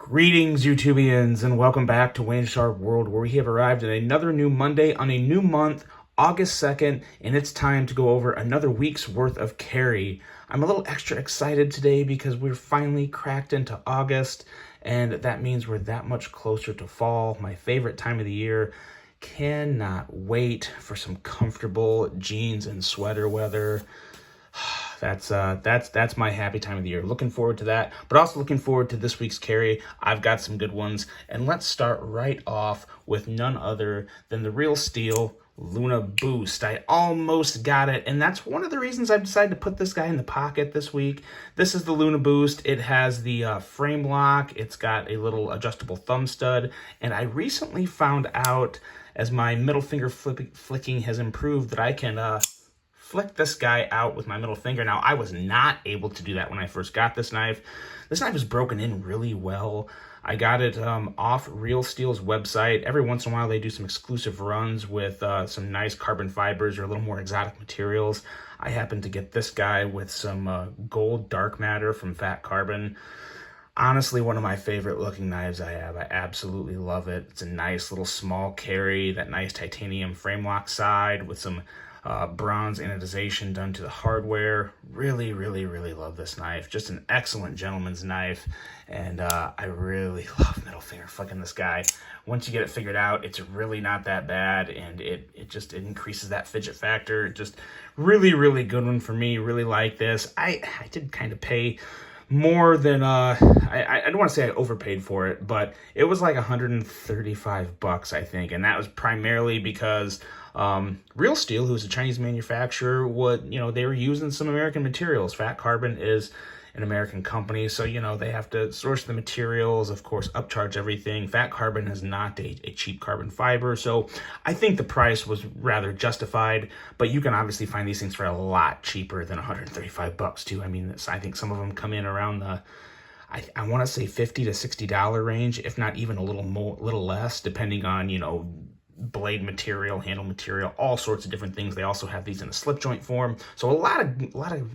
Greetings, YouTubians, and welcome back to Wayne Sharp World, where we have arrived at another new Monday on a new month, August 2nd, and it's time to go over another week's worth of carry. I'm a little extra excited today because we're finally cracked into August, and that means we're that much closer to fall, my favorite time of the year. Cannot wait for some comfortable jeans and sweater weather. That's my happy time of the year. Looking forward to that, but also looking forward to this week's carry. I've got some good ones, and let's start right off with none other than the Real Steel Luna Boost. I almost got it, and that's one of the reasons I've decided to put this guy in the pocket this week. This is the Luna Boost. It has the frame lock. It's got a little adjustable thumb stud, and I recently found out, as my middle finger flicking has improved, that I can flick this guy out with my middle finger. Now, I was not able to do that when I first got this knife. This knife is broken in really well. I got it off Real Steel's website. Every once in a while, they do some exclusive runs with some nice carbon fibers or a little more exotic materials. I happened to get this guy with some gold dark matter from Fat Carbon. Honestly, one of my favorite looking knives I have. I absolutely love it. It's a nice little small carry, that nice titanium frame lock side with some bronze anodization done to the hardware. Really love this knife. Just an excellent gentleman's knife, and I really love middle finger flicking this guy. Once you get it figured out, it's really not that bad, and it increases that fidget factor. Just really good one for me. Really like this. I did kind of pay more than I don't want to say I overpaid for it, but it was like $135, I think, and that was primarily because Real Steel, who's a Chinese manufacturer, they were using some American materials. Fat Carbon is an American company, so they have to source the materials, of course, upcharge everything. Fat Carbon is not a cheap carbon fiber, so I think the price was rather justified, but you can obviously find these things for a lot cheaper than $135 too. I mean, I think some of them come in around the I want to say $50 to $60 range, if not even a little less, depending on blade material, handle material, all sorts of different things. They also have these in a slip joint form, so a lot of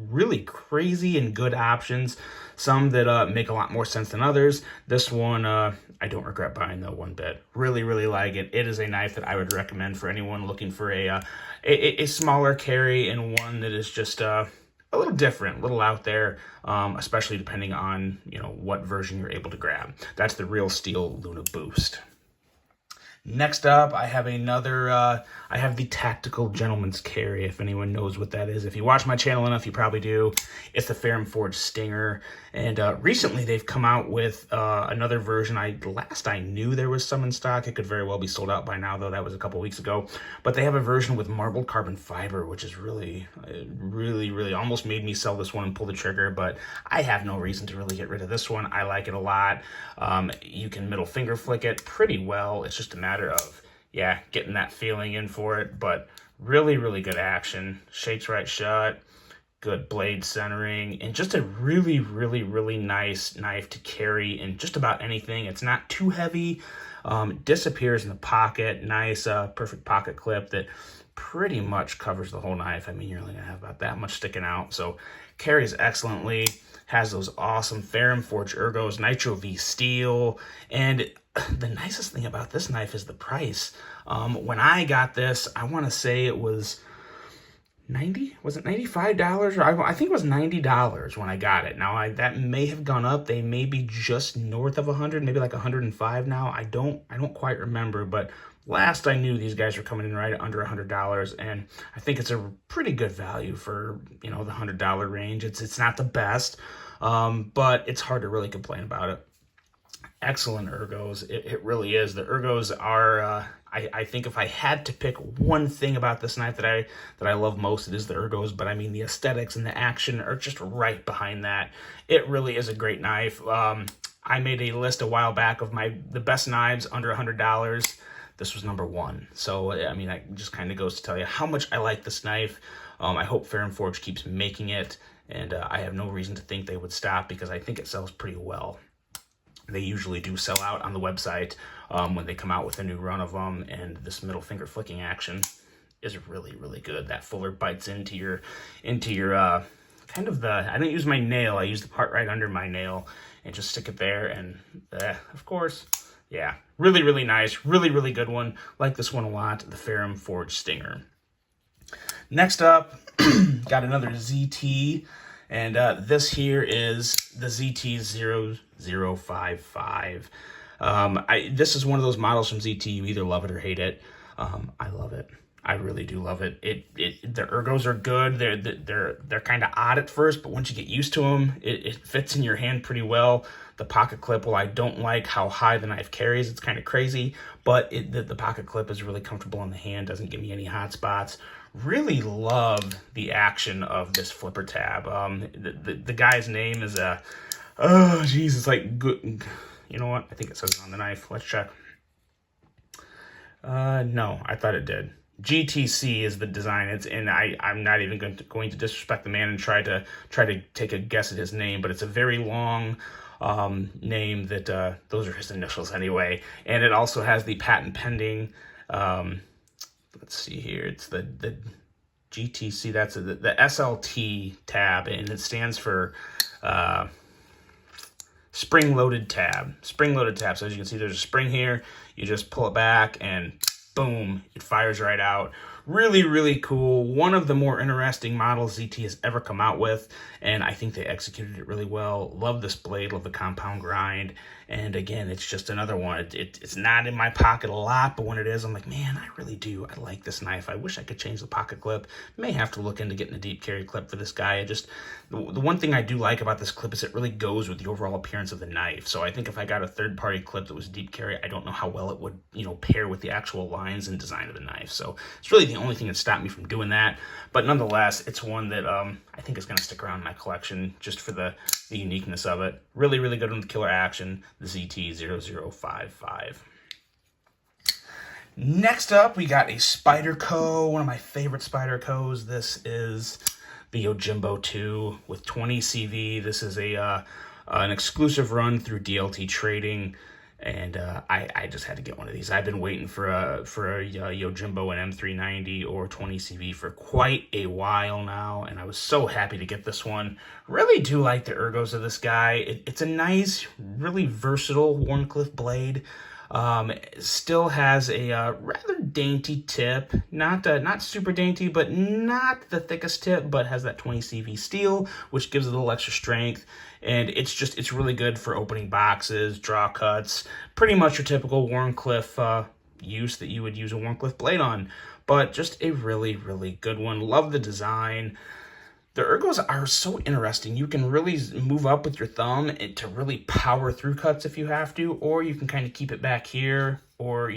really crazy and good options. Some that make a lot more sense than others. This one I don't regret buying though one bit. Really like it. It is a knife that I would recommend for anyone looking for a smaller carry, and one that is just a little different, a little out there, especially depending on what version you're able to grab. That's the Real Steel Luna Boost. Next up, I have I have the Tactical Gentleman's Carry, if anyone knows what that is. If you watch my channel enough, you probably do. It's the Ferrum Forged Stinger, and recently they've come out with another version. Last I knew there was some in stock. It could very well be sold out by now, though. That was a couple weeks ago. But they have a version with marbled carbon fiber, which is really almost made me sell this one and pull the trigger, but I have no reason to really get rid of this one. I like it a lot. You can middle finger flick it pretty well. It's just a matter of getting that feeling in for it, but really good action. Shakes right shut, good blade centering, and just a really nice knife to carry in just about anything. It's not too heavy. It disappears in the pocket. Nice perfect pocket clip that pretty much covers the whole knife. I mean, you're only gonna have about that much sticking out, so carries excellently. Has those awesome Ferrum Forged ergos, Nitro V steel, and the nicest thing about this knife is the price. When I got this, I want to say it was was it $95? Or I think it was $90 when I got it. Now that may have gone up. They may be just north of 100, maybe like 105 now. I don't quite remember, but last I knew, these guys were coming in right under $100, and I think it's a pretty good value for the $100 range. It's not the best, but it's hard to really complain about it. Excellent ergos. It really is. The ergos are I think if I had to pick one thing about this knife that I love most, it is the ergos. But I mean, the aesthetics and the action are just right behind that. It really is a great knife. I made a list a while back of the best knives under $100. This was number one. So I mean, that just kind of goes to tell you how much I like this knife. I hope Ferrum Forge keeps making it, and I have no reason to think they would stop, because I think it sells pretty well. They usually do sell out on the website when they come out with a new run of them, and this middle finger flicking action is really good. That fuller bites into your kind of I don't use my nail, I use the part right under my nail and just stick it there, and of course, yeah, really, really nice, really, really good one. Like this one a lot, the Ferrum Forge Stinger. Next up, got another ZT, and this here is the ZT0055. This is one of those models from ZT, you either love it or hate it. I love it. I really do love it. The ergos are good. They're kind of odd at first, but once you get used to them, it fits in your hand pretty well. The pocket clip, well, I don't like how high the knife carries. It's kind of crazy, but the pocket clip is really comfortable in the hand. Doesn't give me any hot spots. Really love the action of this flipper tab. The guy's name is oh geez, it's like good. You know what? I think it says it on the knife. Let's check. No, I thought it did. GTC is the design. I'm not even going to disrespect the man and try to take a guess at his name, but it's a very long name that those are his initials anyway. And it also has the patent pending. Let's see here. It's the GTC. That's the SLT tab, and it stands for spring-loaded tab. Spring-loaded tab. So as you can see, there's a spring here. You just pull it back, and boom, it fires right out. Really, really cool. One of the more interesting models ZT has ever come out with, and I think they executed it really well. Love this blade, love the compound grind, and again, it's just another one. It's not in my pocket a lot, but when it is, I'm like, man, I really do. I like this knife. I wish I could change the pocket clip. May have to look into getting a deep carry clip for this guy. The one thing I do like about this clip is it really goes with the overall appearance of the knife. So I think if I got a third-party clip that was deep carry, I don't know how well it would, pair with the actual lines and design of the knife. So it's really the only thing that stopped me from doing that. But nonetheless, it's one that I think is going to stick around in my collection just for the uniqueness of it. Really, really good one with killer action, the ZT0055. Next up, we got a Spyderco, one of my favorite Spydercos. This is the Yojimbo 2 with 20 CV. This is an exclusive run through DLT Trading, and I just had to get one of these. I've been waiting for a Yojimbo and M390 or 20 CV for quite a while now, and I was so happy to get this one. Really do like the ergos of this guy. It's a nice, really versatile Wharncliffe blade. Still has a rather dainty tip, not super dainty, but not the thickest tip, but has that 20 CV steel, which gives it a little extra strength. And it's really good for opening boxes, draw cuts, pretty much your typical Wharncliffe use that you would use a Wharncliffe blade on. But just a really, really good one. Love the design. The ergos are so interesting. You can really move up with your thumb to really power through cuts if you have to, or you can kind of keep it back here, or,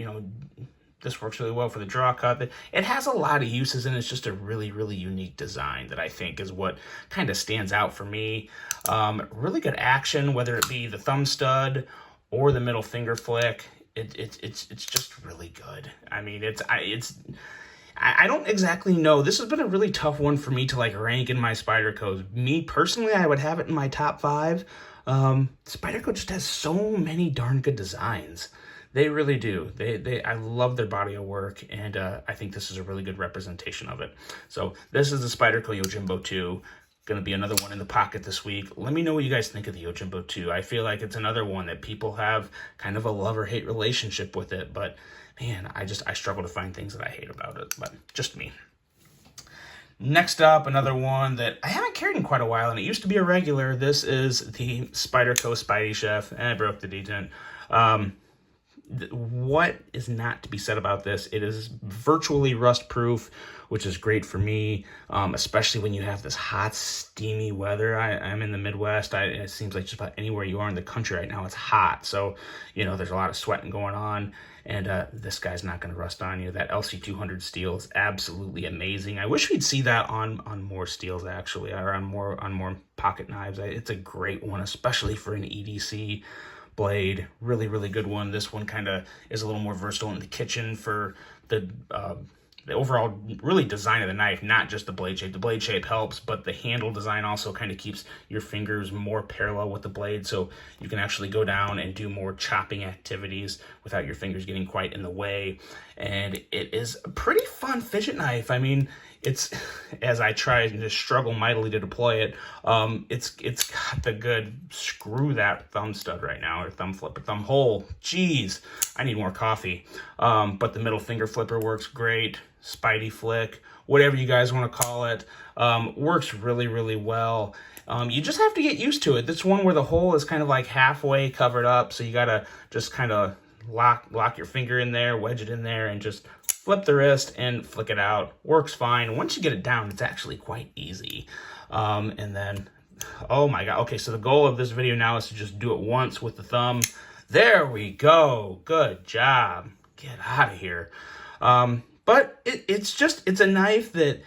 this works really well for the draw cut. It has a lot of uses, and it's just a really, really unique design that I think is what kind of stands out for me. Really good action, whether it be the thumb stud or the middle finger flick. It's just really good. I mean, I don't exactly know. This has been a really tough one for me to rank in my Spydercos. Me personally, I would have it in my top 5. Spyderco just has so many darn good designs. They really do. I love their body of work, and I think this is a really good representation of it. So this is the Spyderco Yojimbo 2. Going to be another one in the pocket this week. Let me know what you guys think of the Yojimbo 2. I feel like it's another one that people have kind of a love or hate relationship with it, but man, I struggle to find things that I hate about it, but just me. Next up, another one that I haven't carried in quite a while, and it used to be a regular. This is the Spyderco Spydiechef, and I broke the detent. What is not to be said about this? It is virtually rust-proof, which is great for me, especially when you have this hot, steamy weather. I'm in the Midwest. It seems like just about anywhere you are in the country right now, it's hot. So, there's a lot of sweating going on, and this guy's not going to rust on you. That LC200 steel is absolutely amazing. I wish we'd see that on more steels, actually, or on more pocket knives. It's a great one, especially for an EDC blade. Really, really good one. This one kind of is a little more versatile in the kitchen for the overall really design of the knife, not just the blade shape. The blade shape helps, but the handle design also kind of keeps your fingers more parallel with the blade, so you can actually go down and do more chopping activities without your fingers getting quite in the way. And it is a pretty fun fidget knife. I mean, it's, as I try and just struggle mightily to deploy it, it's got the good screw that thumb stud right now, or thumb flipper, thumb hole. Jeez, I need more coffee. But the middle finger flipper works great. Spidey flick, whatever you guys want to call it, works really, really well. You just have to get used to it. This one where the hole is kind of like halfway covered up, so you gotta just kind of lock your finger in there, wedge it in there, and just flip the wrist and flick it out. Works fine. Once you get it down, it's actually quite easy. And then, oh my God. Okay, so the goal of this video now is to just do it once with the thumb. There we go. Good job. Get out of here. But it's a knife that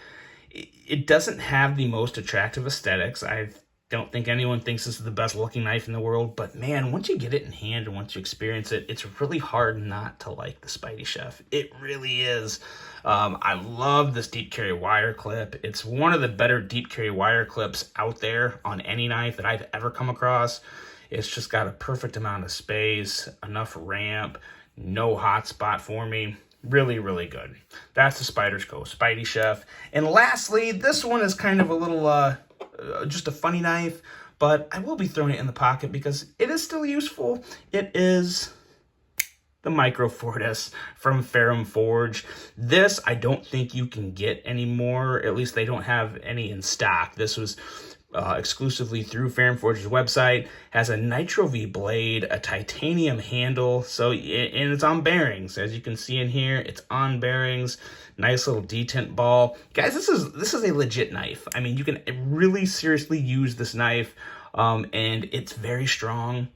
it doesn't have the most attractive aesthetics. I don't think anyone thinks this is the best looking knife in the world, but man, once you get it in hand and once you experience it, it's really hard not to like the Spydiechef. It really is. I love this deep carry wire clip. It's one of the better deep carry wire clips out there on any knife that I've ever come across. It's just got a perfect amount of space, enough ramp, no hot spot for me. Really, really good. That's the Spyderco Spydiechef. And lastly, this one is kind of a little, just a funny knife, but I will be throwing it in the pocket because it is still useful. It is the Microfortis from Ferrum Forge. This, I don't think you can get anymore. At least they don't have any in stock. This was exclusively through Ferrum Forge's website. Has a Nitro V blade, a titanium handle, so and it's on bearings. As you can see in here, it's on bearings. Nice little detent ball, guys. This is a legit knife. I mean, you can really seriously use this knife, and it's very strong.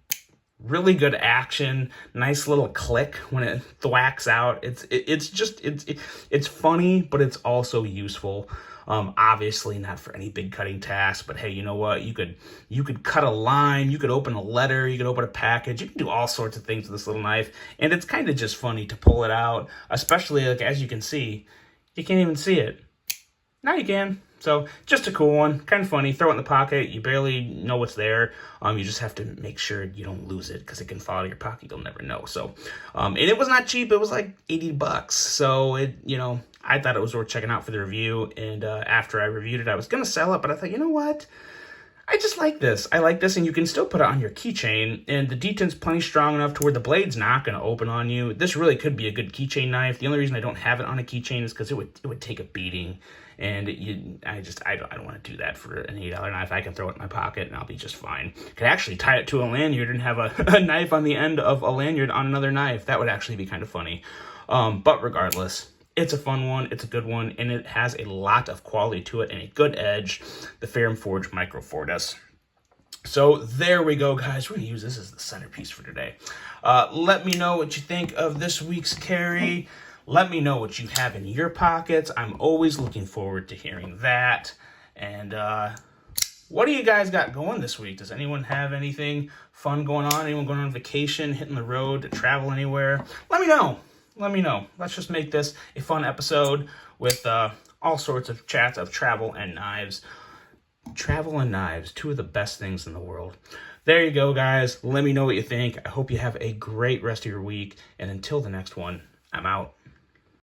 Really good action. Nice little click when it thwacks out. It's funny, but it's also useful. Obviously not for any big cutting task, but hey, you know what? You could cut a line, you could open a letter, you could open a package, you can do all sorts of things with this little knife, and it's kind of just funny to pull it out, especially like as you can see, you can't even see it. Now you can. So just a cool one, kind of funny. Throw it in the pocket. You barely know what's there. You just have to make sure you don't lose it because it can fall out of your pocket. You'll never know. So, and it was not cheap. It was like $80. So I thought it was worth checking out for the review. And after I reviewed it, I was gonna sell it, but I thought, you know what? I just like this. I like this, and you can still put it on your keychain, and the detent's plenty strong enough to where the blade's not going to open on you. This really could be a good keychain knife. The only reason I don't have it on a keychain is because it would take a beating, and I don't want to do that for an $8 knife. I can throw it in my pocket, and I'll be just fine. Could actually tie it to a lanyard and have a knife on the end of a lanyard on another knife. That would actually be kind of funny. But regardless, it's a fun one, it's a good one, and it has a lot of quality to it and a good edge, the Ferrum Forge Microfortis. So there we go, guys. We're going to use this as the centerpiece for today. Let me know what you think of this week's carry. Let me know what you have in your pockets. I'm always looking forward to hearing that. And what do you guys got going this week? Does anyone have anything fun going on? Anyone going on vacation, hitting the road to travel anywhere? Let me know. Let me know. Let's just make this a fun episode with all sorts of chats of travel and knives. Travel and knives, two of the best things in the world. There you go, guys. Let me know what you think. I hope you have a great rest of your week. And until the next one, I'm out.